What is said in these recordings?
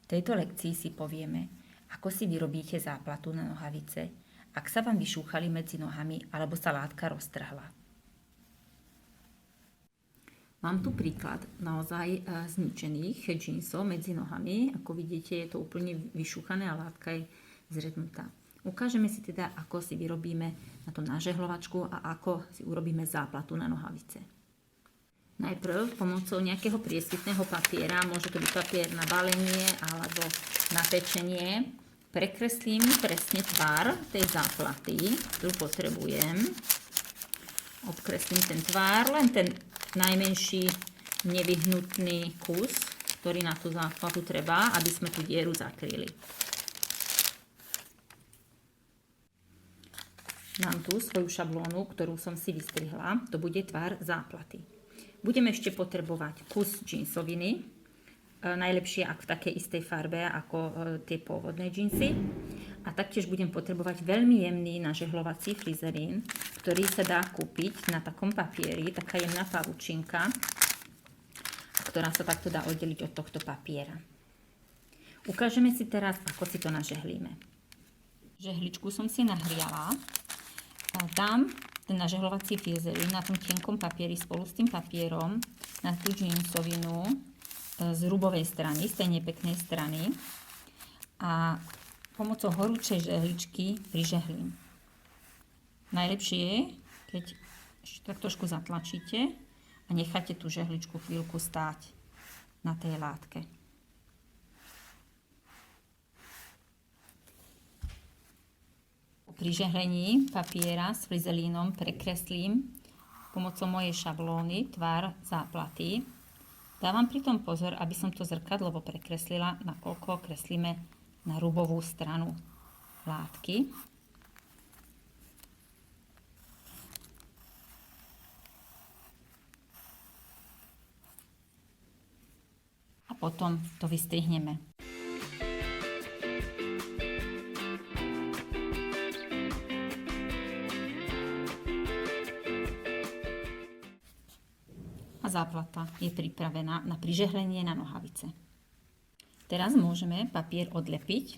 V tejto lekcii si povieme, ako si vyrobíte záplatu na nohavice, ak sa vám vyšúchali medzi nohami alebo sa látka roztrhla. Mám tu príklad naozaj zničených džínsov medzi nohami. Ako vidíte, je to úplne vyšúchané a látka je zrednutá. Ukážeme si teda, ako si vyrobíme na to nažehlovačku a ako si urobíme záplatu na nohavice. Najprv pomocou nejakého priesvitného papiera, môže to byť papier na balenie alebo na pečenie, prekreslím presne tvar tej záplaty, ktorú potrebujem. Obkreslím ten tvár, len ten najmenší nevyhnutný kus, ktorý na tú záplatu treba, aby sme tú dieru zakryli. Mám tu svoju šablónu, ktorú som si vystrihla. To bude tvar záplaty. Budeme ešte potrebovať kus džínsoviny. Najlepšie ak v takej istej farbe ako tie pôvodné džínsy. A taktiež budem potrebovať veľmi jemný nažehlovací frizerín, ktorý sa dá kúpiť na takom papieri, taká jemná pavučinka, ktorá sa takto dá oddeliť od tohto papiera. Ukážeme si teraz, ako si to nažehlíme. Žehličku som si nahriala. Dám ten nažehlovací frizerín na tom tenkom papieri spolu s tým papierom na tú džínsovinu z rubovej strany, z tej nepeknej strany, a pomocou horúčej žehličky prižehlím. Najlepšie je, keď ešte tak trošku zatlačíte a necháte tú žehličku chvíľku stáť na tej látke. Pri žehlení papiera s frizelínom prekreslím pomocou mojej šablóny tvar záplaty. Dávam pritom pozor, aby som to zrkadlovo prekreslila, nakoľko kreslíme na rubovú stranu látky. A potom to vystrihneme. A záplata je pripravená na prižehlenie na nohavice. Teraz môžeme papier odlepiť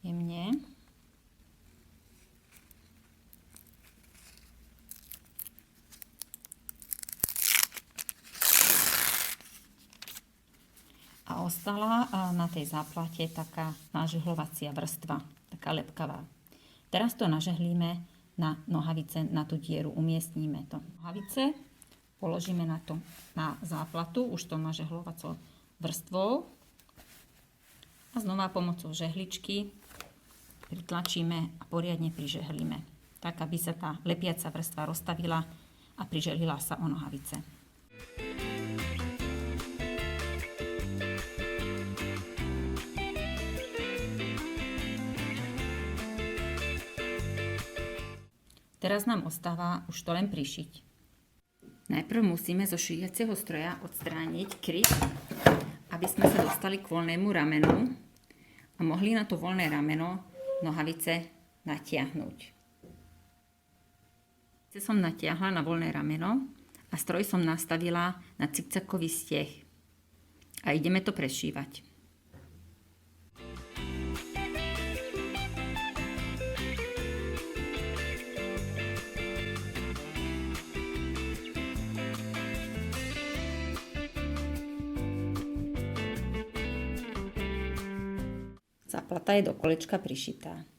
jemne. A ostala na tej záplate taká nažehlovacia vrstva, taká lepkavá. Teraz to nažehlíme na nohavice, na tú dieru, umiestníme to. Nohavice položíme na to, na záplatu, už to nažehlovacou vrstvou. A znova pomocou žehličky pritlačíme a poriadne prižehlíme. Tak, aby sa tá lepiaca vrstva rozstavila a prižehlila sa o nohavice. Teraz nám ostáva už to len prišiť. Najprv musíme zo šíjacieho stroja odstrániť kryt, aby sme sa dostali k voľnému ramenu a mohli na to voľné rameno nohavice natiahnuť. Som natiahla na voľné rameno a stroj som nastavila na cikcakový steh. A ideme to prešívať. Záplata je do kolečka prišitá.